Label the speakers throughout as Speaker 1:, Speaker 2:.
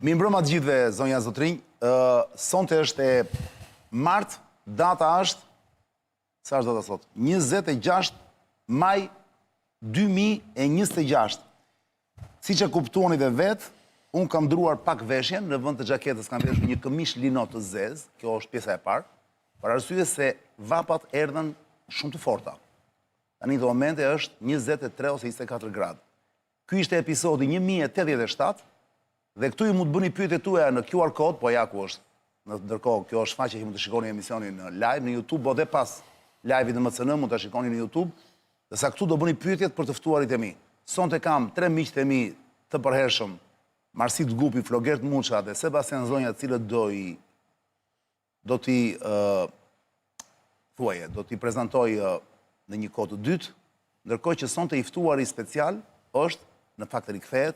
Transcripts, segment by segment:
Speaker 1: Mi mbrëma të gjithëve, zonja Zotrinj. Sonte është e martë, data është, sa është data sot? 26 maj 2026. Si që kuptuani dhe vetë, unë kam ndruar pak veshjen, në vend të gjaketës kam veshur një këmish lino të zezë, kjo është pjesa e parë, për arsye se vapat erdhen shumë të forta. Tani në momente është 23 ose 24 gradë. Ky ishte episodi 1087, dhe këtu ju mund të bëni pyetjet tuaja në QR code, po ja ku është. Ndërkohë, kjo është faqja që mund të shikoni emisionin në live në YouTube, o dhe pas live-it në MCN mund të shikoni në YouTube, dhe sa këtu do bëni pyetjet për të ftuarit e mi. Sonte kam 3 miqtë e mi të përhershëm, Marsit Gupi, Flogert Muça dhe Sebastian Zonja, të cilët do t'i prezantoj në një kohë të dytë, ndërkohë që sonte i ftuari special është, në fakt rikthehet,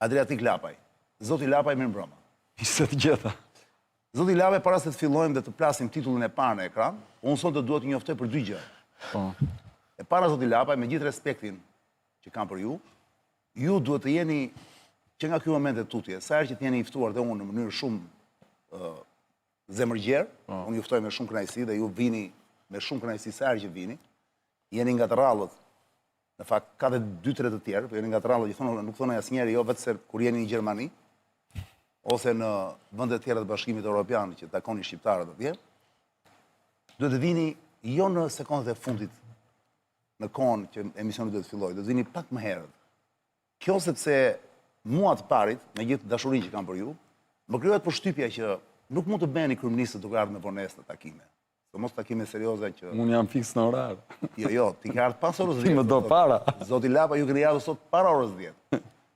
Speaker 1: Adriatik Lapaj. Zoti Lapaj, mirëmbrëma.
Speaker 2: Ishte të gjeta.
Speaker 1: Zoti Lapaj, para se të fillojmë dhe të plasim titullin e parë në ekran, unë sonte duhet të njoftoj për 2 gjë. E para, Zoti Lapaj, me gjithë respektin që kam për ju, ju duhet të jeni që nga kjo moment e tutje, sa herë që të jeni i ftuar dhe unë në mënyrë shumë zemërgjerë, unë ju ftoj me shumë kënaqësi dhe ju vini me shumë kënaqësi sa herë që vini, jeni nga të rallët, në fakt ka dhe 2-3 të tjerë, po jeni nga të rallët, nuk thonë asnjëri jo vetë se kur jeni në Gjermani, ose në vendet e tjera të Bashkimit Evropian që takoni shqiptarët atje, duhet të vini jo në sekondet e fundit në kohën që emisioni duhet të fillojë, do të vini pak më herët. Kjo sepse mua të parit, me gjithë dashurinë që kam për ju, më krijohet përshtypja që nuk mund të bëheni kryeministër duke ardhur në vonesë në takime. Mos takime serioze që...
Speaker 2: Unë jam fiks në orar.
Speaker 1: Jo, ti ke ardhur pas orës 10.
Speaker 2: Ti më do para.
Speaker 1: Zoti Lapa, ju keni ardhur sot para orës 10.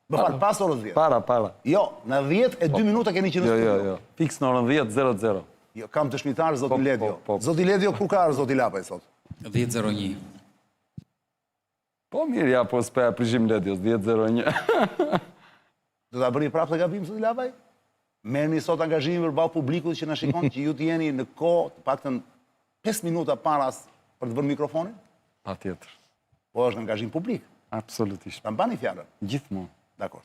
Speaker 1: Më fal, pas orës 10.
Speaker 2: Para.
Speaker 1: Jo, në 10 e 2 minuta keni qenë në studio.
Speaker 2: Jo. Fiks në orën 10:00.
Speaker 1: Jo, kam dëshmitar Zoti Ledjo. Zoti Ledjo, ku ka ardhur Zoti Lapa sot?
Speaker 3: 10:01.
Speaker 2: Po mirë, ja, po s'pe aprishim Ledjos, 10:01.
Speaker 1: Do ta bëni prapë të gabim, Zoti Lapaj? Merrni sot angazhimin përballë publikut që na shikon, që ju të jeni në kohë, të paktën 5 minuta para për të vënë mikrofonin?
Speaker 2: Patjetër.
Speaker 1: Po është angazhim publik.
Speaker 2: Absolutisht.
Speaker 1: Ta mbani fjalën.
Speaker 2: Gjithmonë.
Speaker 1: Dakor.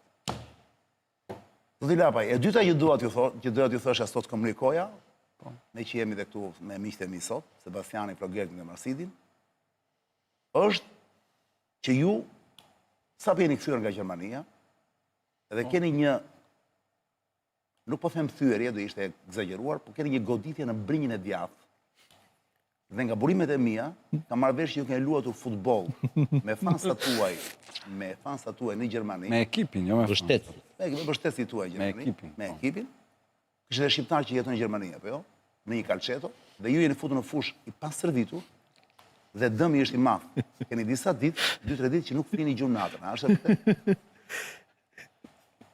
Speaker 1: Zoti Lapaj, e dyta që doja t'ju thosha sot komunikoja, ne që jemi dhe këtu me miqtë e mi sot, Sebastianin, Flogertin dhe Marsidin, është që ju sapo jeni kthyer nga Gjermania, edhe keni një, nuk po them thyerje, do ishte egzageruar, po keni një goditje në brinjën e djathtë. Dhe nga burimet e mia, kam marrë vesh që ju keni luajtur futboll me fansat tuaj në Gjermani.
Speaker 2: Me ekipin, jo me
Speaker 3: Vështet.
Speaker 1: Me mbështetësit tuaj në Gjermani. Me ekipin. Kishte shqiptar që jeton në Gjermani apo jo? Në një calceto, dhe ju jeni futur në fushë i pastërvitur, dhe dëmi është i madh. Keni disa ditë, 2-3 ditë që nuk flini gjumë natën, a është e vërtetë?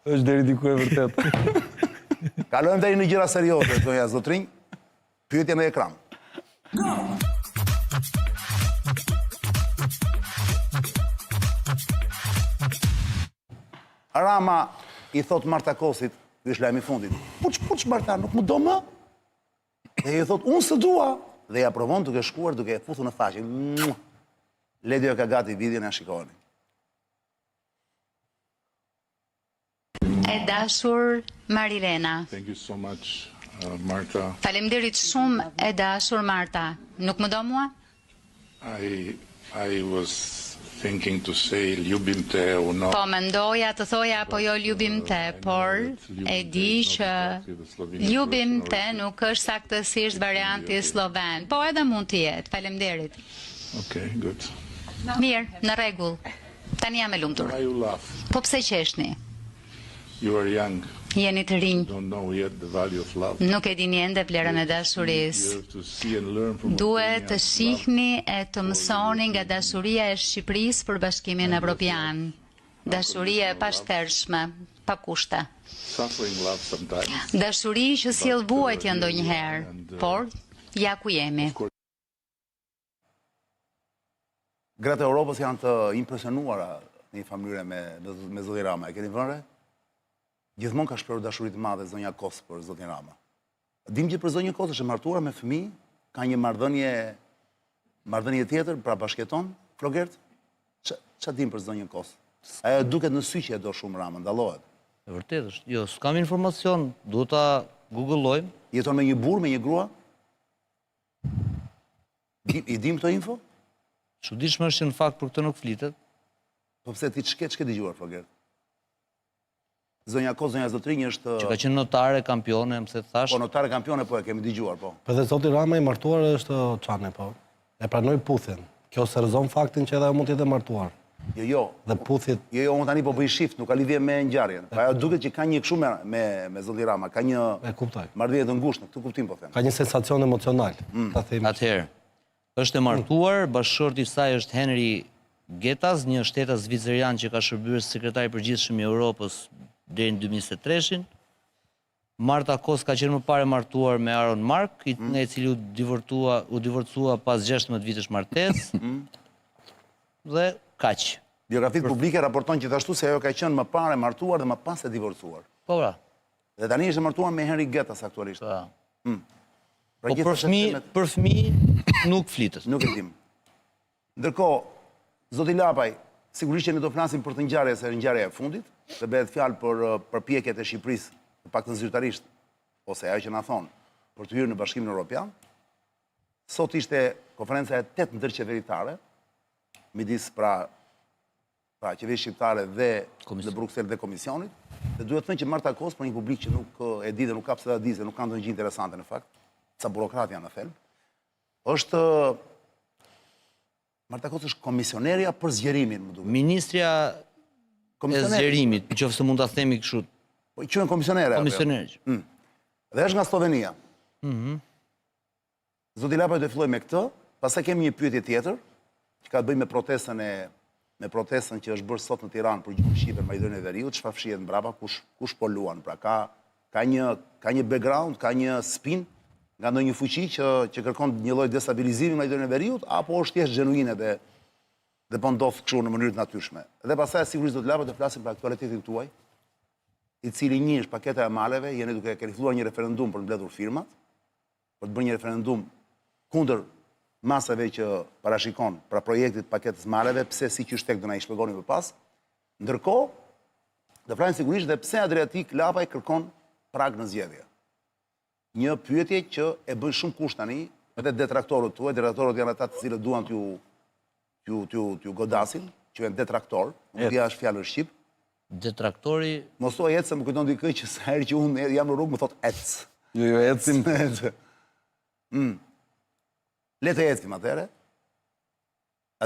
Speaker 2: Është deri diku e vërtet.
Speaker 1: Kalojmë deri në gjëra serioze, zonja Zotrinj. Pyetje në ekran. Rama i thot Martakosit, ky është lajmi i fundit. Puç Marta, nuk më do më? Dhe i thot, unë së dua. Dhe ja provon duke shkuar, duke e futur në faqe. Ledjo ka gati videon, ja shikoni.
Speaker 4: E dashur Marilena.
Speaker 5: Thank you so much, Marta.
Speaker 4: Faleminderit shumë e dashur Marta. Nuk më do mua?
Speaker 5: I was thinking to say ljubim te or not.
Speaker 4: Po mendoja të thoja apo jo ljubim te, por e di që ljubim te nuk është saktësisht varianti sloven, po edhe mund të jetë. Faleminderit.
Speaker 5: Okay, good.
Speaker 4: Mirë, në rregull. Tani jam e lumtur.
Speaker 5: Why you laugh?
Speaker 4: Po pse qeshni?
Speaker 5: You are young.
Speaker 4: Jeni të rinj.
Speaker 5: Don't know yet the value of love.
Speaker 4: Nuk e dini ende vlerën e dashurisë.
Speaker 5: You have to see and learn from
Speaker 4: Duhet të shihni e të mësoni nga dashuria e Shqipërisë për Bashkimin Evropian. Dashuria e pashtershme, pa kushte.
Speaker 5: suffering love sometimes.
Speaker 4: Dashuri që sjell vuajtje ndonjëherë, por ja ku jemi.
Speaker 1: Gratë e Europës janë të impresionuara në një familje me Zotin Rama. E keni vënë? Gjithmonë ka shprehur dashuri të madhe zonja Kos për Zotin Rama. Dim që për zonjën Kos është e martuar me fëmijë, ka një marrëdhënie tjetër, pra bashkëton, Flogert. Ç'a dim për zonjën Kos? Ajo duket në sy që e do shumë Rama, ndallohet.
Speaker 3: E vërtet është. Jo, s'kam informacion, duhet ta googlojmë.
Speaker 1: Jeton me një burr, me një grua? I dim këto info?
Speaker 3: Çuditshme është që në fakt për këtë nuk flitet.
Speaker 1: Po pse ti ç'ke dëgjuar Flogert? Zonja Ko, zonja Zotrinj është...
Speaker 3: Që ka qenë notare, kampione, më se të thash.
Speaker 1: Po, notare kampione, po e kemi dëgjuar, po.
Speaker 6: Po dhe zoti Rama i martuar është Çane, po. E pranoi puthjen. Kjo serëzon faktin që edhe ajo mund të jetë martuar.
Speaker 1: Jo.
Speaker 6: Dhe puthjet...
Speaker 1: Jo, unë tani po bëj shift, nuk ka lidhje me ngjarjen. Pa ajo duket që ka një kështu me zoti Rama, ka një
Speaker 6: E kuptoj.
Speaker 1: marrëdhënie të ngushtë, në këtë kuptim po them.
Speaker 6: Ka një sensacion emocional, ta themi.
Speaker 3: Atëherë, është e martuar, bashkëshorti i saj është Henry Getas, një shtetas zvicerian që ka shërbyer sekretari i përgjithshëm i Europës deri në 2023-shin. Marta Kos ka qenë më parë martuar me Aron Mark, nga i cili u divorcua pas 16 vitesh martesë. Dhe kaq.
Speaker 1: Biografitë publike raporton gjithashtu se ajo ka qenë më parë e martuar dhe më pas e divorcuar.
Speaker 3: Po pra.
Speaker 1: Dhe tani është e martuar me Henry Getas aktualisht.
Speaker 3: Po.
Speaker 1: Pra
Speaker 3: Po për fëmijë nuk flitet.
Speaker 1: nuk e dim. Ndërkohë, zoti Lapaj, sigurisht që ne do flasim për të ngjarje se ngjarja e fundit, dhe bëhet fjalë për përpjekjet e Shqipërisë, të paktën zyrtarisht, ose ajo që na thon, për të hyrë në Bashkimin Evropian. Sot ishte konferenca e 8 ndërqeveritare, midis pra qeverisë shqiptare dhe në Bruksel dhe Komisionit, dhe duhet të thënë që Marta Kos, për një publik që nuk e di dhe nuk ka pse ta di se nuk ka ndonjë gjë interesante në fakt, sa burokrat janë në thelb, është Marta Kos është komisionerja për zgjerimin, më duket.
Speaker 3: Ministrja e zgjerimit, nëse mund ta themi kështu.
Speaker 1: Po i quhen komisionere.
Speaker 3: Komisioner.
Speaker 1: Dhe është nga Slovenia. Zoti Lapaj do të filloj me këtë, pastaj kemi një pyetje tjetër, që ka të bëjë me protestën që është bërë sot në Tiranë për gjuhën shqipe në Maqedoninë e Veriut, çfarë fshihet mbrapa, kush po luan, pra ka një background, ka një spin nga ndonjë fuqi që kërkon një lloj destabilizimi në Maqedoninë e Veriut, apo është thjesht genuine dhe po ndodh kështu në mënyrë të natyrshme. Dhe pastaj sigurisht do të lapë të flasim për aktualitetin tuaj, i cili një është paketa e maleve, jeni duke kërkuar një referendum për të mbledhur firmat, për të bërë një referendum kundër masave që parashikon pra projektit paketës maleve, pse si që shtek do na i shpjegoni më pas. Ndërkohë, do flasim sigurisht dhe pse Adriatik Lapaj kërkon prag në zgjedhje. Një pyetje që e bën shumë kusht tani, edhe detraktorët tuaj, detraktorët janë ata të cilët duan t'ju godasin, që janë detraktor, nuk dia është fjalë shqip.
Speaker 3: Detraktori...
Speaker 1: Mos thuaj ecë, më kujton dikë që sa herë që unë jam në rrugë më thot ec.
Speaker 2: Jo, ecim.
Speaker 1: Le të ecim atëherë.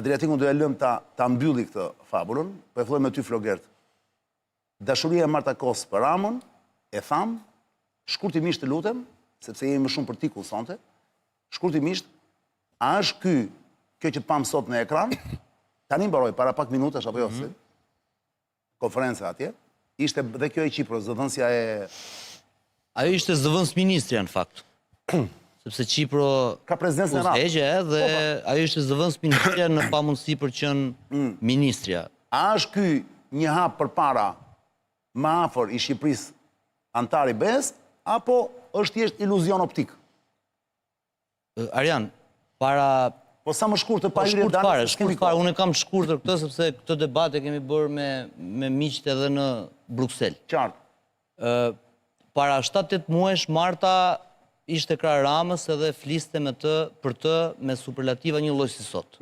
Speaker 1: Adriatikun do e lëm ta mbylli këtë fabulën, po e filloj me ty Flogert. Dashuria e Marta Kos për Ramën, e tham, shkurtimisht të lutem, sepse jemi më shumë për tikull sonte, shkurtimisht, a është kjo që pam sot në ekran, tani mbaroj para pak minutash apo jo, konferenca atje, ishte dhe kjo e Qipros, zëvendësja e...
Speaker 3: Ajo ishte zëvendës ministrja në fakt. Sepse Qipro
Speaker 1: ka prezencën e radhë.
Speaker 3: Uzheqe dhe ajo ishte zëvendës ministrja në pamundësi për qenë ministrja.
Speaker 1: A është ky një hap përpara më afër i Shqipërisë antari BE-s, apo është thjesht iluzion optik?
Speaker 3: Arjan, para...
Speaker 1: Po sa më shkurtë pa hyrje
Speaker 3: shkurt fare, unë kam shkurtër këtë sepse këtë debat e kemi bërë me miqtë edhe në Bruksel.
Speaker 1: Qartë.
Speaker 3: Para 7-8 muajsh Marta ishte krah Ramës edhe fliste për të me superlativa një lloj si sot.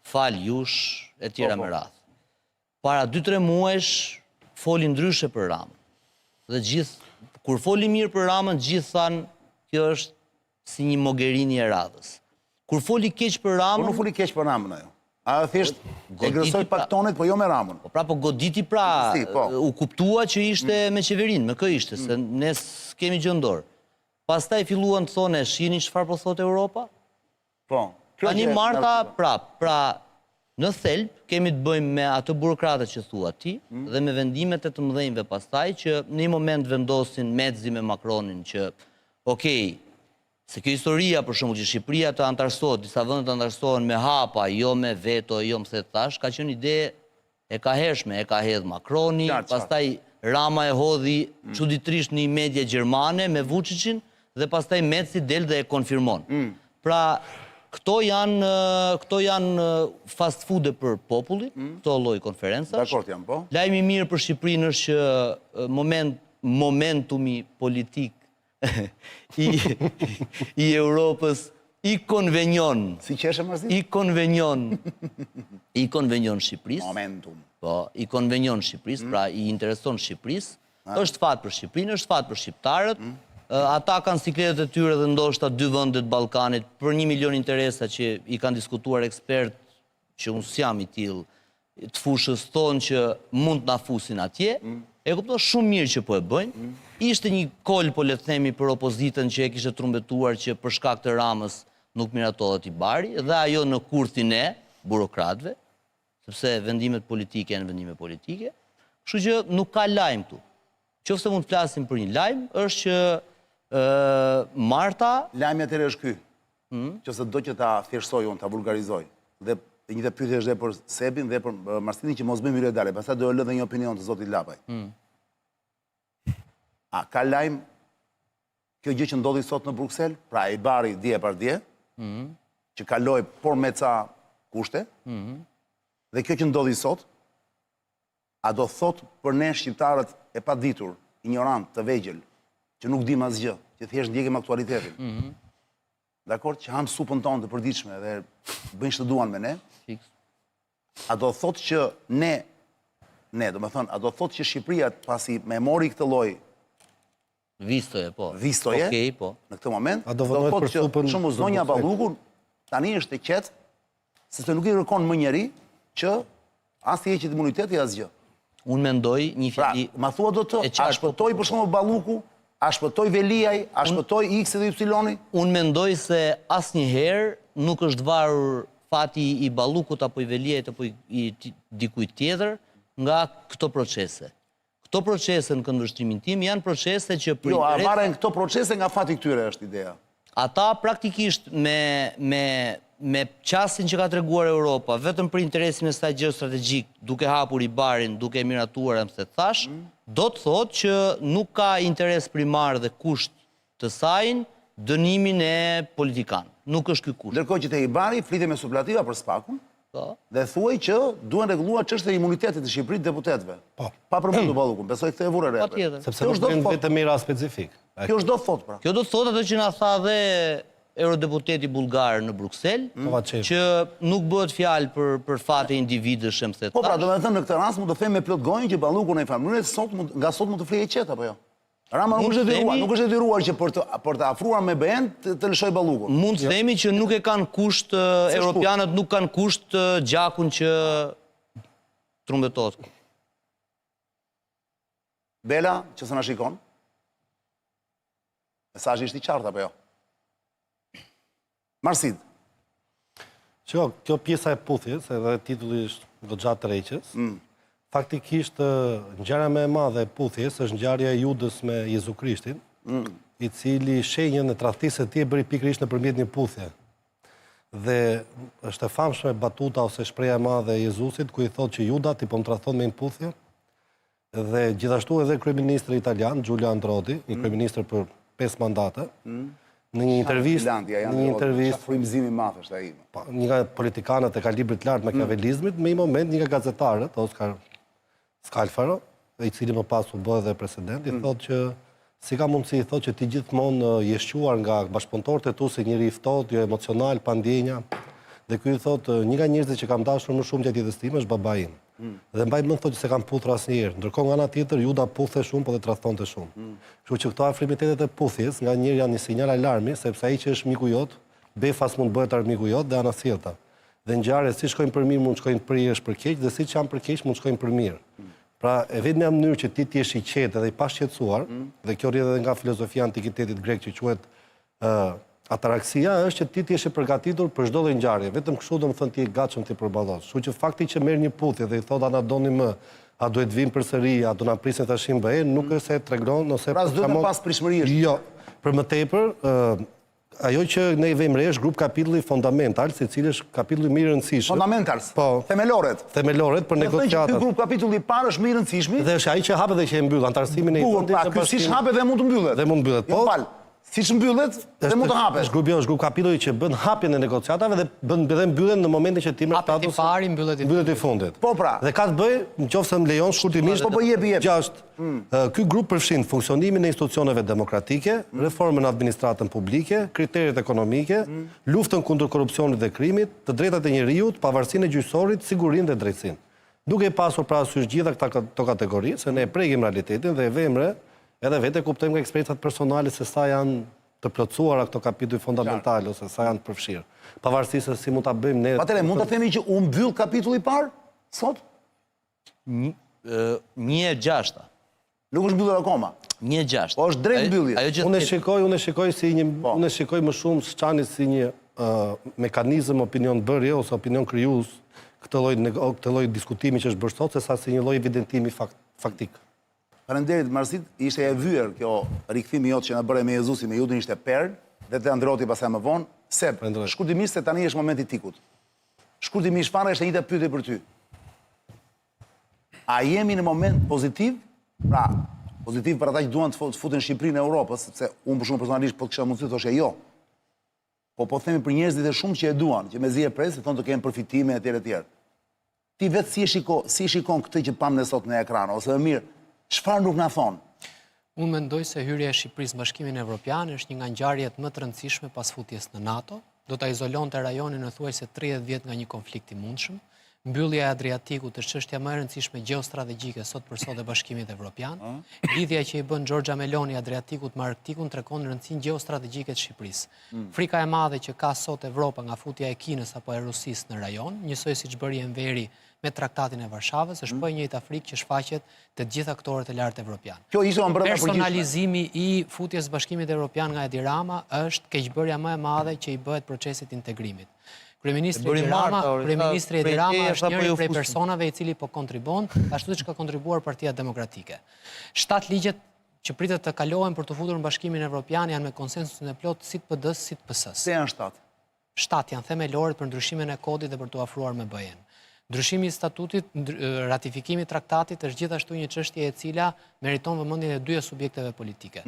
Speaker 3: Fal jush e tjera me radhë. Para 2-3 muajsh foli ndryshe për Ramën. Dhe gjithë, kur foli mirë për Ramën, gjithë thanë kjo është si një Mogherini e radhës. Kur foli keq për Ramën...
Speaker 1: Po nuk foli keq për Ramën ajo. A thjesht e grësoi pak tonet, po jo me Ramën.
Speaker 3: Po goditi pra, u kuptua që ishte me qeverinë, me kë ishte, se ne s'kemi gjë në dorë. Pastaj filluan të thonë, shihni çfarë po thotë Europa?
Speaker 1: Po.
Speaker 3: Tani Marta, pra në thelb kemi të bëjmë me ato burokratët që thua ti dhe me vendimet e të mëdhenjve pastaj që në një moment vendosin mezi me Macronin që, okej, se kjo historia, për shembull, që Shqipëria të antarësohet, disa vende të antarësohen me hapa, jo me veto, jo më se thash, ka qenë ide e ka hershme, e ka hedh Macroni, pastaj Rama e hodhi çuditërisht në media gjermane me Vučićin dhe pastaj Metsi del dhe e konfirmon. Pra, Këto janë fast food për popullin, këto lloj konferencash.
Speaker 1: Dakord jam, po.
Speaker 3: Lajmi i mirë për Shqipërinë është që momentumi politik i Europës i konvenjon.
Speaker 1: Si qeshe Marzit?
Speaker 3: I konvenjon Shqipërisë.
Speaker 1: Momentum.
Speaker 3: Po, i konvenjon Shqipërisë, pra i intereson Shqipërisë. Është fat për Shqipërinë, është fat për shqiptarët. Ata kanë sikletet e tyre dhe ndoshta 2 vendet Ballkanit për 1 milion interesa që i kanë diskutuar ekspert që unë s'jam i tillë të fushës thonë që mund të na fusin atje. E kupton shumë mirë që po e bëjnë. Ishte një kol, po le të themi, për opozitën që e kishte trumbetuar që për shkak të Ramës nuk miratohet i bari, dhe ajo në kurthin e burokratëve, sepse vendimet politike janë vendime politike. Kështu që nuk ka lajm këtu. Qofse mund të flasim për një lajm, është që Marta...
Speaker 1: Lajmi atëherë është ky. Qofse do që ta thjeshtoj unë, ta vulgarizoj. Dhe e njëjta pyetje është dhe për Sebin dhe për Marsinin që mos bëjmë hyrje dale, pastaj do e lë dhe një opinion të zotit Lapaj. A ka lajm kjo gjë që ndodhi sot në Bruksel, pra i bari dje par dje, që kaloi por me ca kushte, dhe kjo që ndodhi sot, a do thot për ne shqiptarët e paditur, ignorant, të vegjël, që nuk dim asgjë, që thjesht ndjekim aktualitetin. Dakor, që ham supën tonë të përditshme dhe bëjnë ç'të duan me ne. A do thot që do me thënë, a do thot që Shqipëria pasi me mori këtë lloj
Speaker 3: Vistoje, po.
Speaker 1: Vistoje,
Speaker 3: Okej, po.
Speaker 1: në këtë moment,
Speaker 6: A do
Speaker 1: do
Speaker 6: votohet
Speaker 1: thot
Speaker 6: për
Speaker 1: që
Speaker 6: supën
Speaker 1: shumë zonja
Speaker 6: të
Speaker 1: Balluku tani është e qetë, sepse nuk i kërkon më njeri që as të heqet imuniteti asgjë.
Speaker 3: Unë mendoj një
Speaker 1: Pra,
Speaker 3: fjali...
Speaker 1: ma thua do të, a shpëtoj për shumë Balluku, a shpëtoj Veliaj, a shpëtoj X dhe Y-i?
Speaker 3: Unë mendoj se asnjëherë nuk është varur fati i Ballukut apo i Veliajt apo i dikujt tjetër nga këto procese. Këto procese në këndvështrimin tim janë procese që për
Speaker 1: Jo, a varen këto procese nga fati këtyre është ideja.
Speaker 3: Ata praktikisht me qastin që ka treguar Europa, vetëm për interesin e saj gjeostrategjik, duke hapur i barin, duke miratuar e më se thash, do të thotë që nuk ka interes primar dhe kusht të sajnë dënimin e politikan. Nuk është ky kusht.
Speaker 1: Ndërkohë që te i bari, flite me suplativa për Spakun, dhe thuaj që duhen rregulluar çështja e imunitetit të Shqipërisë deputetëve. Pa përmendur Ballukun, besoj këtë e vure re.
Speaker 3: Patjetër.
Speaker 6: Sepse nuk bëjnë vetëm mira specifik.
Speaker 1: Kjo është do thot pra.
Speaker 3: Kjo do të thotë ato që na tha dhe eurodeputeti bullgar në Bruksel, që nuk bëhet fjalë për fate individësh e më se
Speaker 1: Po pra, do me thënë në këtë rast mund të them me plot gojën që Balluku në infamëre nga sot mund të flejë qetë apo jo? Rama nuk është detyruar që për të afruar me BN të lëshoj Ballukun.
Speaker 3: Mund të themi që nuk e kanë kusht, europianët nuk kanë kusht gjakun që trumbetohet.
Speaker 1: Bela, që se na shikon? Mesazhi ishte i qartë apo jo? Marsid.
Speaker 6: Kjo pjesa e puthjes, edhe titulli është goxha tërheqës. Faktikisht, ngjarja më e madhe e puthjes është ngjarja e Judës me Jezu Krishtin, i cili shenjën e tradhtisë së tij bëri pikërisht nëpërmjet një puthje. Dhe është e famshme batuta ose shpreha e madhe e Jezusit, ku i thotë që Juda ti po më tradhton me një puthje. Dhe gjithashtu edhe kryeministri italian, Giulio Andreotti, një kryeministër për 5 mandate, në një intervistë,
Speaker 1: frymëzimi i madh është ai.
Speaker 6: Një nga politikanët e kalibrit lart makiavelizmit, me një moment një nga gazetarët, Oskar Scalfaro, i cili më pas u bë edhe president, i thotë që si ka mundësi, i thotë që ti gjithmonë je shquar nga bashkëpunëtorët e tu si njëri i ftohtë, jo emocional, pa ndjenja. Dhe ky i thotë një nga njerëzit që kam dashur më shumë gjatë jetës time është babai im. Dhe mbaj mend thotë që se kam puthur asnjëherë. Ndërkohë nga ana tjetër Juda puthe shumë, po dhe tradhtonte shumë. Kështu që këto afrimitetet e puthjes nga njëri janë një sinjal alarmi, sepse ai që është miku jot, befas mund bëhet armiku jot dhe anasjellta. Dhe ngjarjet si shkojnë për mirë mund shkojnë për për keq, dhe siç janë për keq mund shkojnë për mirë. Pra, e vetmja mënyrë që ti jesh i qetë dhe i pashqetësuar, dhe kjo rrjedh edhe nga filozofia e antikitetit grek që quhet ataraksia, është që ti jesh i përgatitur për çdo lloj ngjarje, vetëm kështu do të thonë ti je gatshëm ti përballosh. Kështu që fakti që merr një puthje dhe i thotë ana doni më, a duhet vim përsëri, a do na prisin tashim BE, nuk është se tregon ose
Speaker 1: pra s'duhet të pas prishmëri.
Speaker 6: Jo, për më tepër, ajo që ne i vëmë re është grup kapitulli fundamental, secili është kapitulli më i rëndësishëm.
Speaker 1: Fundamentals.
Speaker 6: Po.
Speaker 1: Themelorët.
Speaker 6: Themelorët për negociatat.
Speaker 1: Ky grup kapitulli i parë është më i rëndësishëm.
Speaker 6: Dhe është ai që hapet dhe që e mbyll antarësimin e
Speaker 1: fundit. Po, si hape dhe mund të mbyllet.
Speaker 6: Dhe mund mbyllet. Po.
Speaker 1: siç mbyllet, dhe mund të hapet.
Speaker 6: Është grup kapitulli që bën hapjen e negociatave dhe bën mbyllen në momentin që Timër
Speaker 7: Hapet i pari, mbyllet i
Speaker 6: fundit.
Speaker 1: Po pra.
Speaker 6: Dhe ka të bëjë, nëse më lejon shkurtimisht,
Speaker 1: po jepi.
Speaker 6: Ky grup përfshin funksionimin e institucioneve demokratike, reformën e administratën publike, kriteret ekonomike, luftën kundër korrupsionit dhe krimit, të drejtat e njerëzit, pavarësinë e gjyqësorit, sigurinë dhe drejtësinë. Duke i pasur parasysh gjitha këto kategori, se ne e prekim realitetin dhe e vemre, edhe vete kuptojmë nga eksperiencat personale se sa janë të plotësuara këto kapituj fundamentale ose sa janë të përfshirë. Pavarësisht se si mund ta bëjmë ne.
Speaker 1: Atëherë mund të themi që u mbyll kapitulli i parë sot?
Speaker 3: 1/6.
Speaker 1: Nuk është mbyllur akoma.
Speaker 3: 1/6.
Speaker 1: Po është drejt mbylljes.
Speaker 6: Unë e shikoj më shumë Çani si një mekanizëm opinion bërje ose opinion krijues këtë lloj diskutimi që është bërë sot, se sa si një lloj evidentimi faktik.
Speaker 1: Faleminderit Marsit, ishte e vyer kjo rikthimi jot që na bëre me Jezusin, me Judin ishte perl, dhe te Androti pastaj më vonë, se shkurtimisht se tani është momenti i tikut. Shkurtimisht fare është një pyetje për ty. A jemi në moment pozitiv? Pra, pozitiv për ata që duan të futen Shqipërinë në Europë, sepse unë për shumë personalisht po të kisha mundësi të thoshe jo. Po themi për njerëzit e shumë që e duan, që mezi e presë, thonë të kenë përfitime etj. Ti vetë si shikon këtë që pam ne sot në ekran, ose më mirë, çfarë nuk na thon?
Speaker 7: Unë mendoj se hyrja e Shqipërisë në Bashkimin Evropian është një nga ngjarjet më të rëndësishme pas futjes në NATO. Do ta izolonte rajonin në thuajse 30 vjet nga një konflikt i mundshëm. Mbyllja e Adriatikut është çështja më e rëndësishme gjeostrategjike sot për sot e Bashkimit Evropian. Lidhja që i bën Giorgia Meloni Adriatikut me Arktikun tregon rëndësinë gjeostrategjike të Shqipërisë. Frika e madhe që ka sot Evropa nga futja e Kinës apo e Rusisë në rajon, njësoj siç bëri Enveri me traktatin e Varshavës, është po e njëjta frikë që shfaqet te gjithë aktorët e lartë evropian. Personalizimi i futjes Bashkimit Evropian nga Edi Rama është keqbërja më e madhe që i bëhet procesit integrimit. Kryeministri Edi Rama është njëri prej personave i cili po kontribon, ashtu siç ka kontribuar Partia Demokratike. 7 ligjet që pritet të kalohen për të futur në Bashkimin Evropian janë me konsensusin e plot si të PD-s si të PS-s.
Speaker 1: Se janë 7?
Speaker 7: 7 janë themelorët për ndryshimin e kodit dhe për të afruar me BE-n. Ndryshimi i statutit, ratifikimi i traktatit është gjithashtu një çështje e cila meriton vëmendjen e dy subjekteve politike.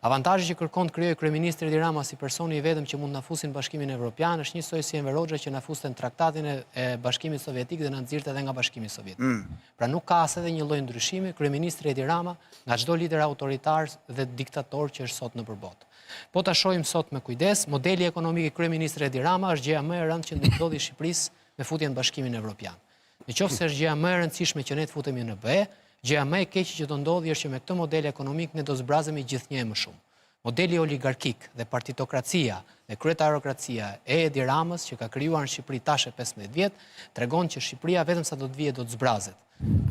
Speaker 7: Avantazhi që kërkon të krijojë kryeministri Edi Rama si personi i vetëm që mund na fusin Bashkimin Evropian është njësoj si Enver Hoxha që na fuste në traktatin e Bashkimit Sovjetik dhe na nxirrte edhe nga Bashkimi Sovjetik. Pra nuk ka as edhe një lloj ndryshimi, kryeministri Edi Rama nga çdo lider autoritar dhe diktator që është sot nëpër botë. Po ta shohim sot me kujdes, modeli ekonomik i kryeministrit Edi Rama është gjëja më e rëndë që ndodhi Shqipërisë me futjen në Bashkimin Evropian. Nëse është gjëja më e rëndësishme që ne të futemi në BE, gjëja më e keqe që do ndodhi është që me këtë model ekonomik ne do zbrazemi gjithnjë më shumë. Modeli oligarkik dhe partitokracia dhe kryetarokracia e Edi Ramës që ka krijuar në Shqipëri tash e 15 vjet tregon që Shqipëria vetëm sa do të vijë do të zbrazet.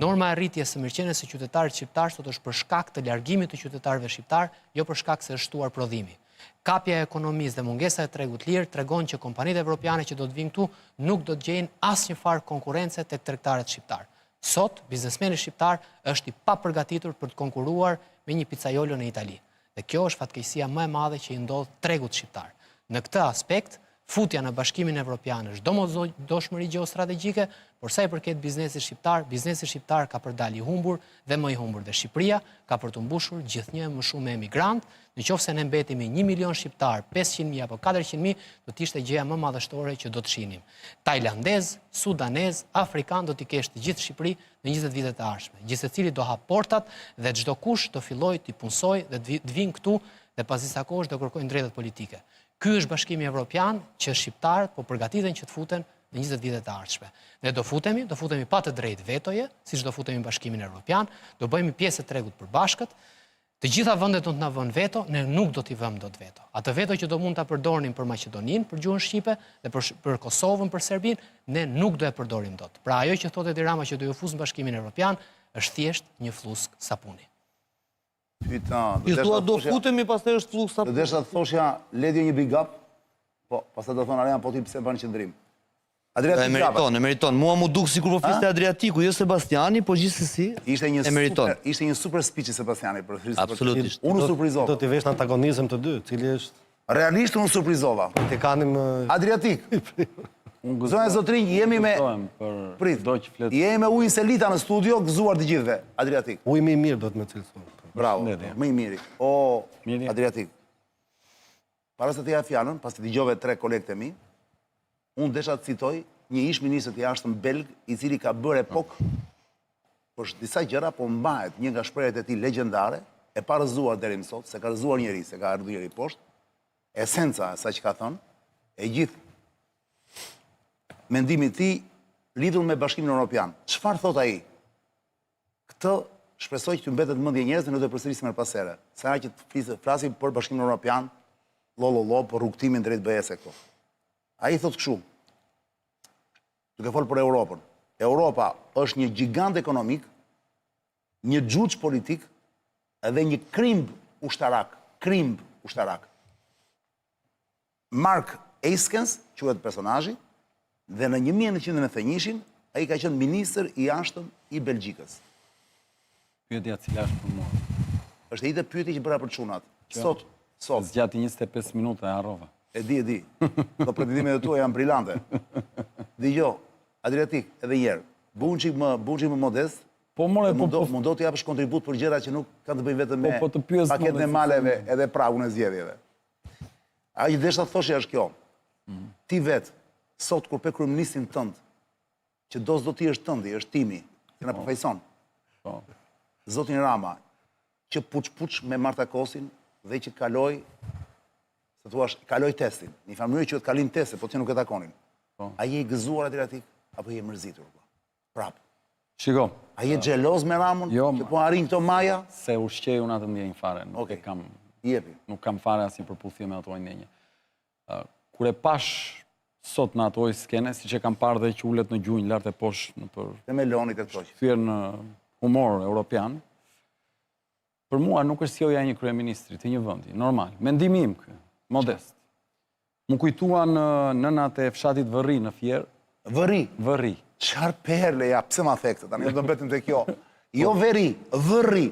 Speaker 7: Norma e rritjes së mirëqenies së qytetarit shqiptar sot është për shkak të largimit të qytetarëve shqiptar, jo për shkak se është shtuar prodhimi. Kapja e ekonomisë dhe mungesa e tregut lirë tregon që kompanitë evropiane që do të vinë këtu nuk do të gjejnë asnjë farë konkurrence tek tregtarët shqiptar. Sot, biznesmeni shqiptar është i papërgatitur për të konkuruar me një pizzaiolo në Itali. Dhe kjo është fatkeqësia më e madhe që i ndodh tregut shqiptar. Në këtë aspekt, futja në Bashkimin Evropian është domosdoshmëri gjeostrategjike, por sa i përket biznesit shqiptar ka për dalë i humbur dhe më i humbur dhe Shqipëria ka për të mbushur gjithnjë më shumë me emigrant. Nëse ne mbetemi 1 milion shqiptar, 500.000 apo 400.000, do të ishte gjëja më madhështore që do të shinim. Tajlandez, sudanez, afrikan do t'i kesh të gjithë Shqipëri në 20 vitet e ardhshme. Gjithsecili do hap portat dhe çdo kush do fillojë të punsojë dhe të vinë këtu dhe pas disa kohësh do kërkojnë drejtat politike. Ky është Bashkimi Evropian që shqiptarët po përgatiten që të futen në 20 vitet e ardhshme. Ne do futemi pa të drejtë vetoje, siç do futemi në Bashkimin Evropian, do bëhemi pjesë e tregut përbashkët. Të gjitha vendet do të na vënë veto, ne nuk do t'i vëmë dot veto. Atë veto që do mund ta përdornim për Maqedoninë, për gjuhën shqipe dhe për Kosovën, për Serbinë, ne nuk do e përdorim dot. Pra ajo që thotë Edi Rama që do ju fusë në Bashkimin Evropian është thjesht një flusk sapuni.
Speaker 3: Do futemi pastaj është fluks sapuni.
Speaker 1: Do desha të thoshja ledhje një big up, po pastaj do thonë Arian po ti pse bën qendrim.
Speaker 3: E meriton. Mua mu duk sikur po fliste Adriatiku, jo Sebastiani, po gjithsesi e meriton.
Speaker 1: Ishte një super speech i Sebastiani për Hrisë.
Speaker 3: Absolutisht.
Speaker 1: Unë surprizova.
Speaker 6: Do t'i vesh në antagonizëm të dy, cili është...
Speaker 1: Realisht unë surprizova.
Speaker 6: Ti kanim...
Speaker 1: Adriatik. Zonë e zotrinj, jemi me... Jemi me ujnë Selita në studio, gëzuar të gjithve. Adriatik.
Speaker 6: Ujë më i mirë do të me cilësoj.
Speaker 1: Bravo, më i miri. O, Adriatik. para se të ja fjalën, pas të dëgjove 3 kolegët e mi, unë desha të citoj një ish ministër të jashtëm belg, i cili ka bërë epokë për disa gjëra, po mbahet një nga shprehjet e tij legjendare, e pa rrëzuar deri më sot, se ka rrëzuar njëri, se ka ardhur njëri poshtë, esenca e sa që ka thënë, e gjithë mendimi i tij lidhur me Bashkimin Evropian. Çfarë thot ai? Këtë shpresoj që të mbetet mendje njerëzve, në do të përsërisim her pas here. Sa që të flasim për Bashkimin Evropian, për rrugtimin drejt BE-s këto. Ai thot kështu. Duke folur për Europën. Europa është një gjigant ekonomik, një xhuç politik edhe një krimb ushtarak. Mark Eiskens, quhet personazhi, dhe në 1991 ai ka qenë ministër i jashtëm i Belgjikës.
Speaker 2: Pyetja cila është për mua.
Speaker 1: Është ide pyetje që bëra për çunat. Sot.
Speaker 2: Zgjati 25 minuta e harrova.
Speaker 1: E di. Do pretendimet e tua janë brillante. Dgjoj, Adriatik, edhe një herë. Bunë çik më modest.
Speaker 2: Po more,
Speaker 1: mundo të japësh kontribut për gjëra që nuk kanë të bëjnë vetëm me
Speaker 2: po të pyes
Speaker 1: paketën e maleve edhe pragun e zgjedhjeve. Ajo që desha të thoshja është kjo. Ti vetë, sot kur pe kryeministin tënd, që do ti është tëndi, është timi, që na përfaqëson. Zotin Rama, që puç me Marta Kosin dhe që kaloi, se thuash, kaloi testin. Një familje që të kalin testin, po që nuk e takonin. A je i gëzuar Adriatik, apo je mërzitur? Prap.
Speaker 2: Shiko.
Speaker 1: A je xheloz me Ramon, që po arrin këto maja?
Speaker 2: Se ushqej unë atë ndjenjë fare. Nuk kam fare asnjë përputhje me ato ndjenjë. Kur e pash sot në ato skene, siç e kam parë dhe që ulet në gjunjë lart e poshtë
Speaker 1: te Meloni të këto.
Speaker 2: Thyer në humor europian. Për mua nuk është sjellja e një kryeministri të një vendi, normal. Mendimi im ky, modest. Më kujtuan nënat e fshatit Vërri në Fier. Vërri.
Speaker 1: Çfarë perle, ja, pse ma thektë, tani do mbetim te kjo. Jo Veri, Vërri.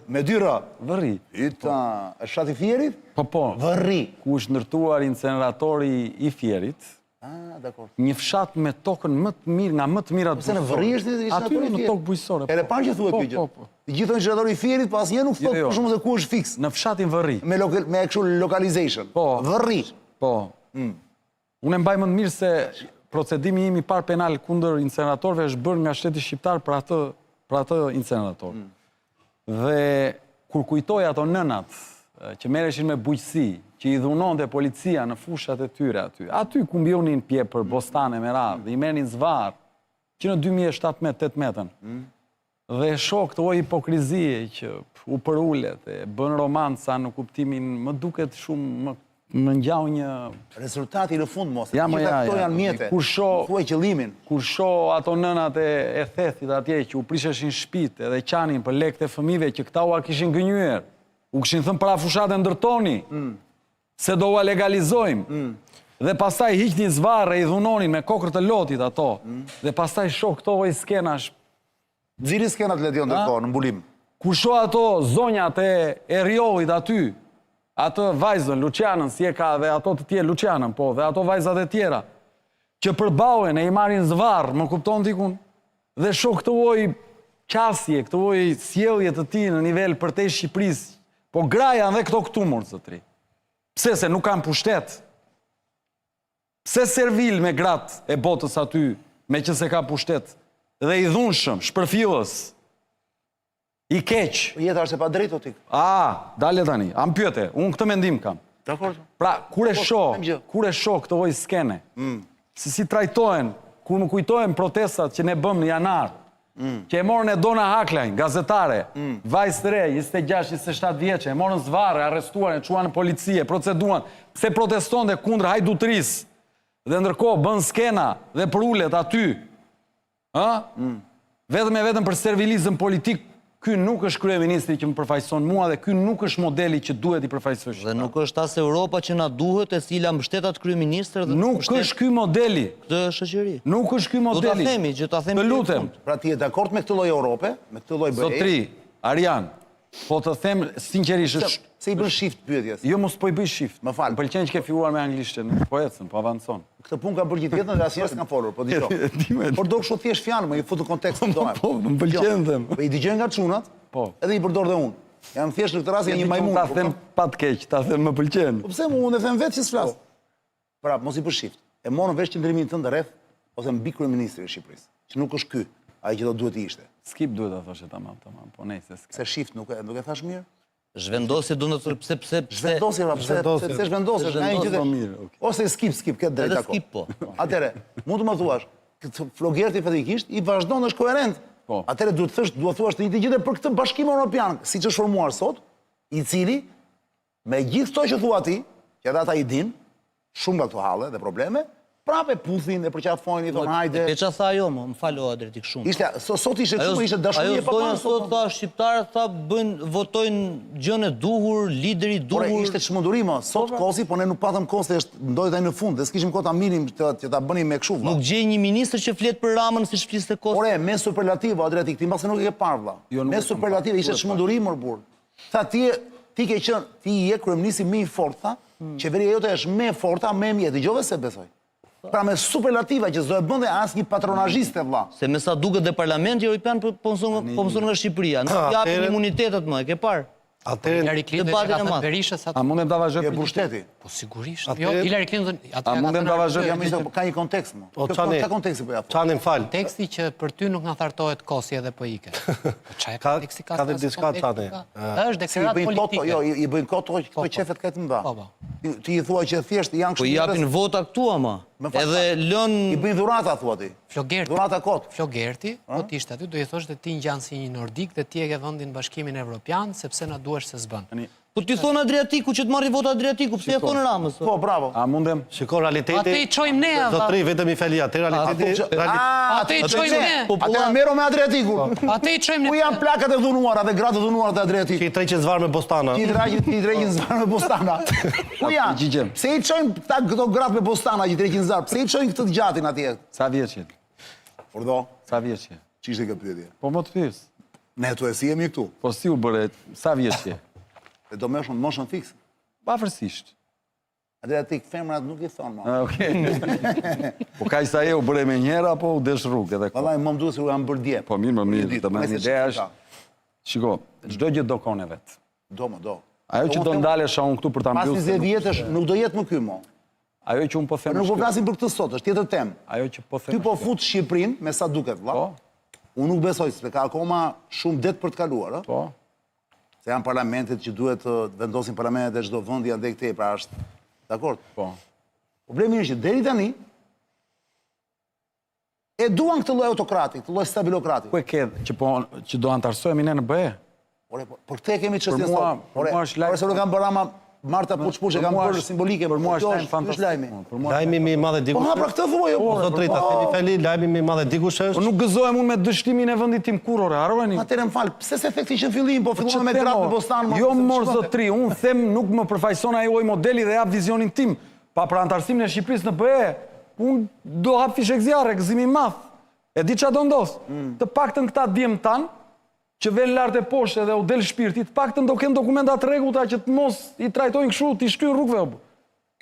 Speaker 1: Me 2 r.
Speaker 2: Vërri.
Speaker 1: Yta, është fshati Fierit?
Speaker 2: Po.
Speaker 1: Vërri.
Speaker 2: Ku është ndërtuar inceneratori i Fierit.
Speaker 1: Dakor.
Speaker 2: Një fshat me tokën më të mirë, nga më të mirat
Speaker 1: bujësore. Se në Vërri është
Speaker 2: aty në tokë bujësore.
Speaker 1: Edhe parë që thuhet kjo gjë. Të gjithë inceneratori i Fierit, po asnjë nuk thot për shkak se ku është fiks.
Speaker 2: Në fshatin Vërri.
Speaker 1: Me kështu localization. Vërri.
Speaker 2: Po. Unë mbaj më të mirë se procedimi im i parë penal kundër inceneratorëve është bërë nga shteti shqiptar për atë incenerator. Dhe kur kujtoj ato nënat që merreshin me bujqësi, që i dhunonte policia në fushat e tyre aty ku mbjonin pje për bostane me radhë, i merrnin zvarr, që në 2017-18. Dhe shoh këtë lloj hipokrizie që u përulet, e bën romanca në kuptimin, më duket shumë më ngjau një
Speaker 1: rezultati në fund mos. Këto janë mjete. Thuaj qëllimin.
Speaker 2: Kur shoh ato nënat e thethit atje që u prisheshin shtëpitë edhe qanin për lekët e fëmijëve që këta ua kishin gënjyer. U kishin thënë para fushatë ndërtoni. Se do ua legalizojmë. Dhe pastaj hiqnin zvarre, i dhunonin me kokër të lotit ato. Dhe pastaj shoh këto lloj skenash.
Speaker 1: Nxirri skenat Ledion ndërkohë në mbulim.
Speaker 2: Kur shoh ato zonjat e Riollit aty, atë vajzën, Lucianën, si e ka dhe ato të tjerë, Lucianën, po, dhe ato vajzat e tjera, që përbauen e i marrin zvarr, më kupton dikun, dhe shoh këtë lloj qasje, këtë lloj sjellje të tij në nivel përtej Shqipërisë, po graja dhe këto këtu mund zotri. Pse se nuk kanë pushtet? Pse servil me gratë e botës aty, me që se ka pushtet, dhe i dhunshëm, shpërfillës, i keq.
Speaker 1: Jeta është e pa drejtë o ti.
Speaker 2: Dale tani, am pyete, unë këtë mendim kam.
Speaker 1: Dakor.
Speaker 2: Pra, kur e shoh këtë lloj skene, si trajtohen, kur më kujtohen protestat që ne bëm në janar, që e morën e Dona Haklajn, gazetare, vajzë të re, 26-27 vjeçe, e morën zvarre, arrestuan, e çuan në policie, proceduan, pse protestonte kundër hajdutrisë, dhe ndërkohë bën skena dhe përulet aty. Vetëm për servilizëm politik. Ky nuk është kryeministri që më përfaqëson mua dhe ky nuk është modeli që duhet i përfaqësoj shqiptarët.
Speaker 3: Dhe nuk është as Europa që na duhet, e cila mbështet atë kryeministër dhe
Speaker 2: nuk është ky modeli
Speaker 3: këtë shoqëri.
Speaker 2: Nuk është ky modeli.
Speaker 3: Do ta themi.
Speaker 2: Të lutem.
Speaker 1: Pra ti je dakord me këtë lloj Europe, me këtë lloj BE?
Speaker 2: Zotri, Arian, po të them sinqerisht,
Speaker 1: se i bën shift pyetjes.
Speaker 2: Jo, mos po i bëj shift.
Speaker 1: Më fal.
Speaker 2: Pëlqen që ke filluar me anglishtën, po ecën, po avancon.
Speaker 1: Këtë punë ka bërë gjithë jetën dhe asnjëherë s'kam folur, po dëgjoj. Por do kështu thjesht fjalë, më i fut në kontekst të dohem.
Speaker 2: Po, më pëlqen them.
Speaker 1: Po i dëgjoj nga çunat.
Speaker 2: Po.
Speaker 1: Edhe i përdor dhe unë. Jam thjesht në këtë rast një majmun.
Speaker 2: Ta them pa të keq, ta them më pëlqen.
Speaker 1: Po pse unë e them vetë që s'flas. Pra, mos i përshift. E morën vesh qëndrimin tënd rreth ose mbi kryeministrin e Shqipërisë, që nuk është ky, ai që do duhet të ishte.
Speaker 2: Skip duhet ta thoshe tamam, po nejse.
Speaker 1: Se shift nuk e thash mirë.
Speaker 3: Zhvendosje do në të pse
Speaker 1: Zhvendosje, pse zhvendosje, nga një gjithë. Ose skip, këtë drejt dakord.
Speaker 3: skip po.
Speaker 1: Atëre, mund të më thuash, këtë Flogerti fatikisht i vazhdon është koherent. Atëre duhet thuash të njëjtën gjë për këtë bashkim evropian, siç është formuar sot, i cili me gjithë këto që thua ti, që edhe ata i din, shumë nga këto halle dhe probleme, prapë puthin e përqafojnë, i thonë hajde.
Speaker 3: E qa tha ajo, më falo Adretik shumë.
Speaker 1: Sot ishte shumë, ishte dashuri e
Speaker 3: papanë. Ajo sot tha shqiptarët, tha votojnë gjën e duhur, lideri duhur.
Speaker 1: Ore, ishte çmenduri më, sot kosi, po ne nuk patëm kohë se ndodhi ai në fund, dhe s'kishim kohë ta minim që ta bënim me kështu.
Speaker 3: Nuk gjej një ministër që flet për Ramën si shpliste Kosi.
Speaker 1: Ore, me superlativ, Adretik, ti mbase nuk e ke parë vlla. Me superlativ ishte çmenduri më burr. Tha ti ke qenë, ti je kryeministri më i fortë, tha, qeveria jote është më e forta, më e mirë. Dëgjove se besoj. Pra me superlativa që s'do e bënde as një patronazhiste vlla.
Speaker 3: Se me sa duket dhe Parlamenti Evropian po mëson nga Shqipëria. Nuk japin imunitetet më, e ke parë?
Speaker 7: Hillary Clinton që ka thënë Berishës atë.
Speaker 2: A mundem ta vazhdoj?
Speaker 1: Je pushteti.
Speaker 7: Po sigurisht. Jo, Hillary Clinton atë.
Speaker 2: A mundem ta vazhdoj?
Speaker 1: Ka një kontekst më. Ka konteksti po ja.
Speaker 6: Çanin fal.
Speaker 7: Teksti që për ty nuk na thartohet Kosi edhe po ike. Çfarë konteksti ka?
Speaker 6: Ka dhe diçka Çani.
Speaker 7: Është deklaratë politike.
Speaker 1: Jo, i bëjnë koto këto qefet këtë më dha. Ti i thua që thjesht janë kështu.
Speaker 3: Po i japin vota këtu ama. Edhe lën
Speaker 1: i bëjnë dhurata thua ti. Dhurata kot.
Speaker 7: Flogerti, po ti ishte aty, do i thosh të ti ngjan si një nordik dhe ti e ke vendin Bashkimin Evropian sepse na duhesh se s'bën.
Speaker 3: Po ti thon Adriatiku që të marri vota Adriatiku, pse e thon Ramës?
Speaker 1: Po, bravo.
Speaker 2: A mundem?
Speaker 6: Shiko realiteti.
Speaker 7: Atë i çojmë ne ata.
Speaker 6: Zotri vetëm i fali atë realiteti.
Speaker 7: Atë i çojmë ne.
Speaker 1: Atë merro me Adriatikun.
Speaker 7: Atë i çojmë ne.
Speaker 1: Ku janë plakat e dhunuara dhe gratë e dhunuara të Adriatikut?
Speaker 6: Ki treqin zvar me Bostana.
Speaker 1: Ki treqin zvar me Bostana. Ku janë? Pse i çojmë këto gratë me Bostana që treqin zvar? Pse i çojnë këtë gjatin atje?
Speaker 2: Sa vjeç je?
Speaker 1: Urdo.
Speaker 2: Sa vjeç je?
Speaker 1: Ç'ishte kjo pyetje?
Speaker 2: Po më të pyes.
Speaker 1: Ne tu e si jemi këtu.
Speaker 2: Po si u bëre? Sa vjeç je?
Speaker 1: E do mëshon moshën fiks.
Speaker 2: Pavarësisht.
Speaker 1: Adriatik femrat nuk i thonë më.
Speaker 2: Okej. Po kaq sa u bëre më njëherë apo u desh rrugë edhe
Speaker 1: Vallai më duhet se u jam bërë dje.
Speaker 2: Po mirë, të më ideja është. Shiko, çdo gjë do kone vet.
Speaker 1: Do.
Speaker 2: Ajo që do ndalesh unë këtu për ta mbyllur.
Speaker 1: Pas 20 vjetësh nuk do jetë më ky më.
Speaker 2: Ajo që unë po them.
Speaker 1: Nuk po flasim për këtë sot, është tjetër temë.
Speaker 2: Ajo që po them.
Speaker 1: Ty po fut Shqipërinë me sa duket, valla.
Speaker 2: Po.
Speaker 1: Unë nuk besoj se ka akoma shumë det për të kaluar, ëh.
Speaker 2: Po.
Speaker 1: Se janë parlamentet që duhet të vendosin parlamentet e çdo vendi andaj këtej, pra është dakord?
Speaker 2: Po.
Speaker 1: Problemi është që deri tani e duan këtë lloj autokrati, këtë lloj stabilokrati.
Speaker 2: Ku e ke që do antarësohemi ne në BE?
Speaker 1: Ore, për këtë kemi çështjen sot.
Speaker 2: Ore,
Speaker 1: se nuk kanë bërë ama Marta Puç e kanë bërë simbolike,
Speaker 2: për mua është lajm fantastik.
Speaker 6: Lajmi më i madh e dikush.
Speaker 1: Po ha për këtë thuaj.
Speaker 6: Po zotrita, themi fali, lajmi më i madh e dikush është.
Speaker 2: Po nuk gëzohem unë me dështimin e vendit tim kurore, harroni.
Speaker 1: Atëherë më fal, pse se efekti që në fillim, po fillon me gratë në Bostan.
Speaker 2: Jo mor zotri, unë them nuk më përfaqëson ai lloj modeli dhe jap vizionin tim. Pa për antarësimin e Shqipërisë në BE, unë do hap fishek zjarre, gëzim i madh. E di çfarë do ndodh. Të paktën këta djem tan që vjen lart e poshtë dhe u del shpirti, të paktën do kenë dokumenta të rregullta që të mos i trajtojnë kështu, ti shtyjnë rrugëve.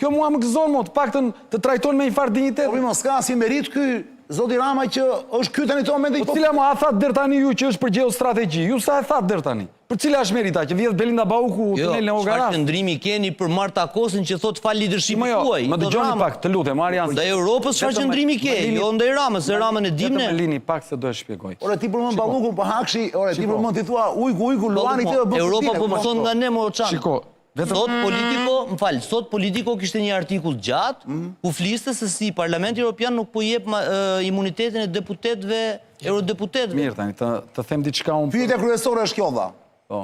Speaker 2: Kjo mua më gëzon, të paktën të trajtojnë me një farë dinjitet.
Speaker 1: Po s'ka asnjë merit ky zoti Rama që është ky tani në momentin.
Speaker 2: Po cila mua a thatë deri tani ju që është për geostrategji? Ju sa e thatë deri tani? Për cila është merita që vjedh Belinda Bauku tunelin e Ogaras?
Speaker 3: Çfarë qëndrimi keni për Marta Kosin që thot fal leadershipin tuaj?
Speaker 2: Më dëgjoni pak, të lutem, Marian.
Speaker 3: Ndaj Europës çfarë qëndrimi ke? Jo ndaj Ramës, se Ramën e dim ne.
Speaker 2: Vetëm lini pak se do e shpjegoj.
Speaker 1: Ore ti përmend Ballukun, po hakshi, ore ti përmend ti thua ujku, luani ti bën.
Speaker 3: Europa po mëson nga ne më Oçan.
Speaker 2: Shiko,
Speaker 3: Sot Politico kishte një artikull gjatë ku fliste se si Parlamenti Evropian nuk po jep imunitetin e deputetëve, eurodeputetëve.
Speaker 2: Mirë tani, të them diçka unë.
Speaker 1: Pyetja kryesore është kjo dha.
Speaker 2: Po.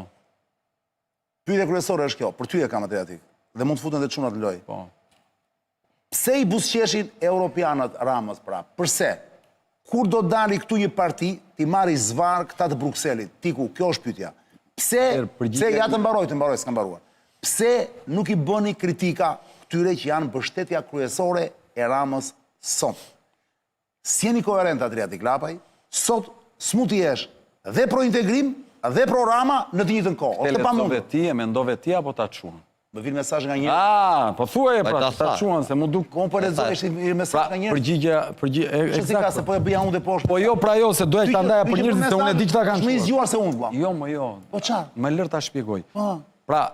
Speaker 1: Pyetja kryesore është kjo, për ty e kam Adriatik. Dhe mund të futen edhe çunat në lojë.
Speaker 2: Po.
Speaker 1: Pse i buzëqeshin europianët Ramës pra? Përse? Kur do dali këtu një parti, ti marri zvar këta të Brukselit. Tiku, kjo është pyetja. Pse ja të mbaroj, s'kam mbaruar. Pse nuk i bëni kritika këtyre që janë mbështetja kryesore e Ramës sot? S'jeni koherent Adriatik Lapaj, sot s'mund t'i jesh dhe pro integrim dhe pro Rama në të njëjtën kohë.
Speaker 2: Te mendove ti apo ta çuan?
Speaker 1: Më vjen mesazh nga njerëz.
Speaker 2: Po thuaj pra, ta çuan se mu duk.
Speaker 1: Unë po lexoj një mesazh nga njerëz.
Speaker 2: Përgjigje
Speaker 1: Eksakt. Se po e bëja unë dhe poshtë.
Speaker 2: Po jo pra jo, se doja ta ndaja për njerëzit se unë e di që ta kanë.
Speaker 1: Më i zgjuar se unë vëlla.
Speaker 2: Jo, më jo.
Speaker 1: Po çfarë?
Speaker 2: Më lër ta shpjegoj. Pra,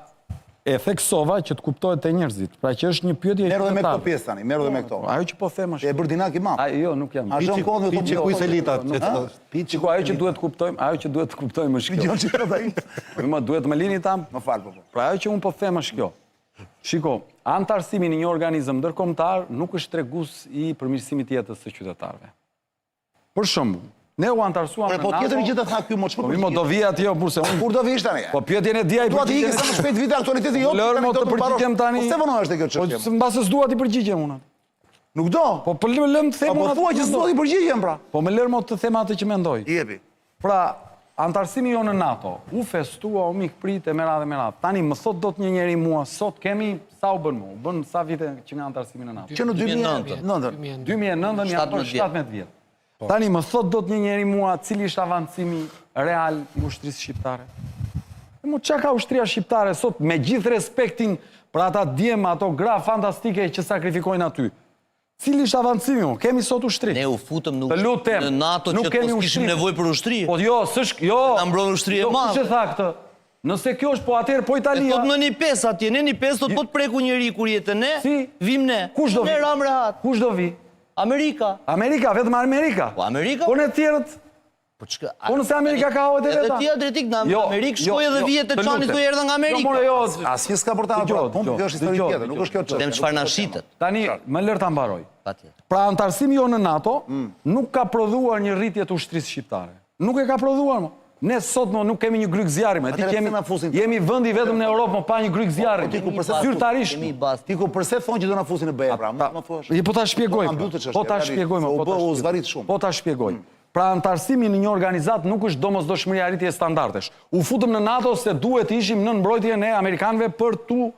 Speaker 2: e theksova që të kuptohet te njerëzit. Pra që është një pyetje
Speaker 1: Merru dhe me këto pjesë tani, merru dhe me këto.
Speaker 2: Ajo që po them është.
Speaker 1: E bër dinak i madh.
Speaker 2: Jo, nuk jam.
Speaker 1: A shon kohën me
Speaker 6: Piçi kuj selita.
Speaker 2: Shiko, ajo që duhet të kuptojmë, është kjo.
Speaker 1: Jo, çfarë ai?
Speaker 2: Më duhet më lini tam.
Speaker 1: Më fal po.
Speaker 2: Pra ajo që unë po them është kjo. Shiko, antarësimi në një organizëm ndërkombëtar nuk është tregues i përmirësimit të jetës së qytetarëve. Për shembull, ne u antarësuam në
Speaker 1: Po tjetër gjë të tha ky më çfarë?
Speaker 2: Po do vi atje burse unë.
Speaker 1: Kur do vish tani?
Speaker 2: Po pyetjen e dia i
Speaker 1: Dua të ikë sa më shpejt vite aktualiteti jo.
Speaker 2: Lër mo të përgjigjem tani.
Speaker 1: Po se vonohesh te kjo çështje?
Speaker 2: Po mbase s'dua ti përgjigjem unë.
Speaker 1: Nuk do.
Speaker 2: Po lëm të them
Speaker 1: unë. Po thua që s'do ti përgjigjem pra.
Speaker 2: Po më lër mo të them atë që mendoj.
Speaker 1: Jepi.
Speaker 2: Pra, antarësimi jo në NATO, u festua, u mikprit e merat. Tani më thot dot një njeri mua, sot kemi sa u bën mu? U bën sa vite që nga antarësimi në NATO?
Speaker 1: Që në 2009.
Speaker 2: 2009 janë 17 vjet. Tani më thot dot një njeri mua, cili është avancimi real i ushtrisë shqiptare? Mu çka ka ushtria shqiptare sot me gjithë respektin për ata djem, ato gra fantastike që sakrifikojnë aty? Cili është avancimi unë? Kemi sot ushtri.
Speaker 3: Ne u futëm në NATO
Speaker 2: nuk
Speaker 3: që të kishim nevojë për ushtri.
Speaker 2: Po jo, s'është, jo.
Speaker 3: Na mbron ushtri e madhe.
Speaker 2: Kush e tha këtë? Nëse kjo është po atëherë po Italia.
Speaker 3: Thot në një pes atje, në një pes thot po të preku njëri kur jetë ne, vim ne.
Speaker 2: Kush do vi?
Speaker 3: Ne ram rehat.
Speaker 2: Kush do vi?
Speaker 3: Amerika.
Speaker 2: Amerika, vetëm Amerika.
Speaker 3: Po Amerika?
Speaker 2: Po në tjerët?
Speaker 3: Po çka?
Speaker 2: Po nëse Amerika ka hojë vetë.
Speaker 3: Edhe ti drejtik në Amerikë shkoi edhe vihet te çani thoj erdha nga Amerika.
Speaker 2: Jo,
Speaker 1: asnjë s'ka për ta. Kjo është histori tjetër, nuk është kjo çështje.
Speaker 3: Dem çfarë na shitet.
Speaker 2: Tani më lër ta mbaroj.
Speaker 3: Patjetër.
Speaker 2: Pra antarësimi jo në NATO nuk ka prodhuar një rritje të ushtrisë shqiptare. Nuk e ka prodhuar më. Ne sot nuk kemi një gryk zjarri, jemi vendi vetëm në Europë më pa një gryk zjarri. Zyrtarisht.
Speaker 1: Ti ku përse thonë që do na fusin në BE pra? Më thuash.
Speaker 2: Po ta shpjegoj. Po ta shpjegoj.
Speaker 1: U zvarit shumë.
Speaker 2: Po ta shpjegoj. Pra antarësimi në një organizat nuk është domosdoshmëria arritje e standardesh. U futëm në NATO se duhet ishim në mbrojtjen e amerikanëve për tu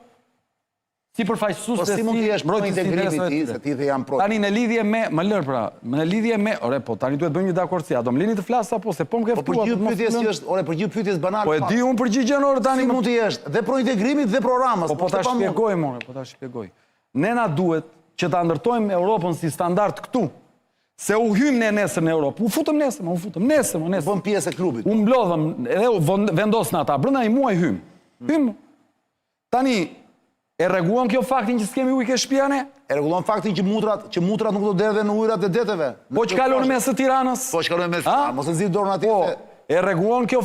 Speaker 2: si përfaqësues
Speaker 1: të si mund të jesh mbrojtës së interesave ti, se ti dhe jam pro.
Speaker 2: Tani në lidhje me, më lër pra, në lidhje me, ore po tani duhet bëjmë një dakordsi. A do më lini të flas apo se po më ke ftuar?
Speaker 1: Po përgjigj pyetjes që është, ore përgjigj pyetjes banale.
Speaker 2: Po e di unë përgjigjen ore tani.
Speaker 1: Si mund të jesh dhe pro integrimit dhe pro Ramës.
Speaker 2: Po ta shpjegoj more, po ta shpjegoj. Ne na duhet që ta ndërtojmë Europën si standard këtu. Se u hym ne nesër në Europë. U futëm nesër.
Speaker 1: Bëm pjesë e klubit.
Speaker 2: U mblodhëm, edhe vendosën ata, brenda një muaj hym. Hym. Tani, e rregullon kjo faktin që s'kemi ujë ke shtëpia ne?
Speaker 1: E rregullon faktin që mutrat nuk do derdhen në ujërat e deteve.
Speaker 2: Po që kalon mes të Tiranës?
Speaker 1: Po që kalon mes të Tiranës, mos e nxirr dorën atje.
Speaker 2: E rregullon kjo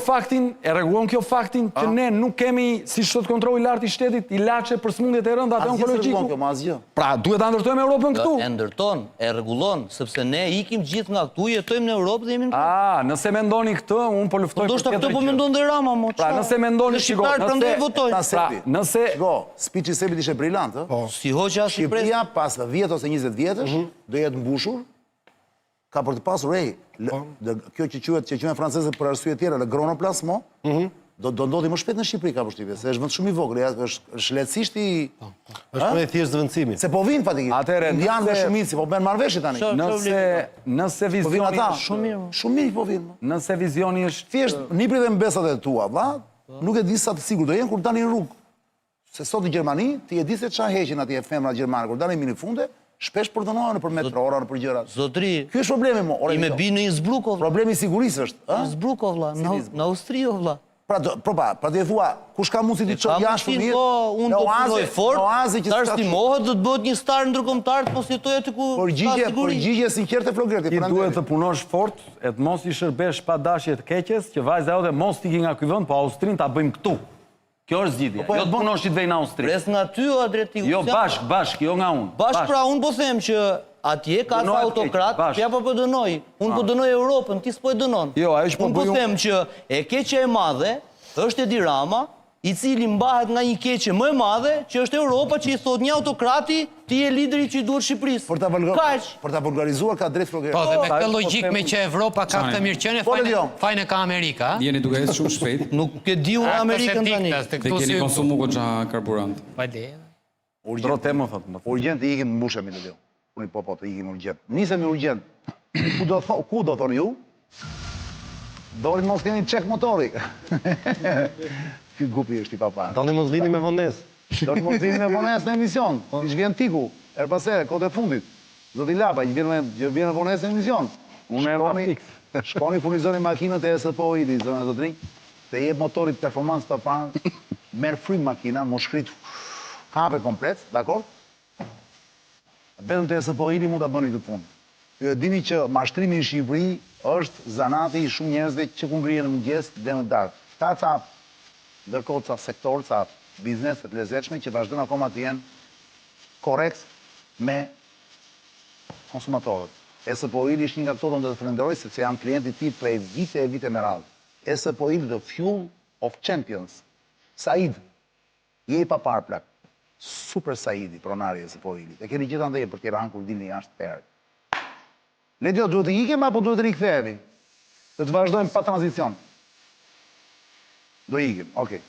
Speaker 2: faktin që ne nuk kemi, si sot kontrolli i lartë i shtetit, ilaçe për smundjet e rënda të onkologjike. Pra, duhet ta ndërtojmë Europën këtu.
Speaker 3: E ndërton, e rregullon, sepse ne ikim gjithë nga këtu, jetojmë në Europë dhe jemi në këtu.
Speaker 2: Nëse mendoni këtë, unë po luftoj
Speaker 3: për tjetër gjë. Do të po mendon dhe Rama, mo.
Speaker 2: Pra, nëse mendoni
Speaker 3: shqiptar prandaj votojnë.
Speaker 2: Nëse
Speaker 1: spiçi i Sebit ishte brillant, ë?
Speaker 3: Si hoqja si pres.
Speaker 1: Shqipëria pas 10 ose 20 vjetësh do jetë mbushur. Ka për të pasur kjo që quhen francezët për arsye tjera, le grand placement, do ndodhi më shpejt në Shqipëri ka përshtypje, se është vend shumë i vogël, është lehtësisht i
Speaker 6: është më thjesht zëvendësimi.
Speaker 1: Se po vinë fatikisht. Indianë dhe shumici po bën marrëveshje tani.
Speaker 2: Nëse vizioni
Speaker 1: shumë mirë po vinë.
Speaker 2: Nëse vizioni është
Speaker 1: thjesht niprit dhe mbesat e tua, valla, nuk e di sa të sigurt do jenë kur dalin në rrugë. Se sot në Gjermani ti e di se çfarë heqin atje femrat gjermane kur dalin minifunde. Shpesh përdonohen nëpër metrora, nëpër gjëra.
Speaker 3: Zotri,
Speaker 1: ky është problemi mo.
Speaker 3: I me bi në një zbrukov.
Speaker 1: Problemi i sigurisë është, ë?
Speaker 3: Zbrukov vlla, në Austri vlla.
Speaker 1: Pra ti thua, kush ka mundësi të çojë jashtë fëmijë?
Speaker 3: Unë do të punoj fort. Tash stimohet do të bëhet një star ndërkombëtar, po si jetoj aty ku ka siguri.
Speaker 1: Përgjigje sinqerte Flogreti.
Speaker 2: Ti duhet të punosh fort, e të mos i shërbesh pa dashje të keqes, që vajza jote mos tiki nga ky vend, po Austrin ta bëjmë këtu. Kjo është zgjidhja. Jo të punosh ti të vej në Austri.
Speaker 3: Pres nga ty o drejti.
Speaker 2: Jo bashk, jo nga unë.
Speaker 3: Bashk pra unë po them që atje ka sa autokrat, ja po dënoj. Unë po dënoj Europën, ti s'po e dënon.
Speaker 2: Jo, ajo që po
Speaker 3: unë po them që e keqja e madhe është Edi Rama, i cili mbahet nga një keqje më e madhe, që është Europa, që i thot një autokrati, ti je lideri që i duhet Shqipërisë.
Speaker 1: Për ta vulgarizuar ka drejt Flogreti.
Speaker 7: Po, dhe me këtë logjik me që Evropa ka këtë mirëqenie, fajne ka Amerika.
Speaker 8: Jeni duke ecë shumë shpejt.
Speaker 3: Nuk e di unë Amerikën tani.
Speaker 8: Dhe keni konsumu goxha karburant.
Speaker 1: Urgjent i ikim mbushemi të dio. Unë po të ikim urgjent. Nisemi urgjent. Ku do thoni ju? Dori mos keni çek motori. Ky gupi është i papa.
Speaker 6: Doni mos vini me vonesë.
Speaker 1: Do të mund të me vonesë në emision. Që vjen tiku, er pasere, kote fundit. Zoti Lapa, që vjen në vonesë në emision.
Speaker 2: Unë e fiks.
Speaker 1: Shkoni furnizoni makinët e SPO-i, zona zotrinj, dhe jep motorit performancë të parë, merë frym makina, më shkrit hape komplet, dakor? Vetëm të SPO-i mund të bëni këtë punë. Ju e dini që mashtrimi në Shqipëri është zanati i shumë njerëzve që ku ngrihen në mëngjes dhe në darkë. Ca ndërkohë ca sektor, ca bizneset të lezetshme që vazhdojnë akoma të jenë korrekt me konsumatorët. SPO-i është një nga këto do të falenderoj sepse janë klientit ti prej vite e vite me radhë. SPO-i the fuel of champions. Said, je i pa parë plak. Super Saidi, pronari SPO-i. E keni gjithë andaj për Tiranë kur dilni jashtë perë. Le duhet të ikem apo duhet të rikthehemi? Do të vazhdojmë pa tranzicion. Do ikim, okej.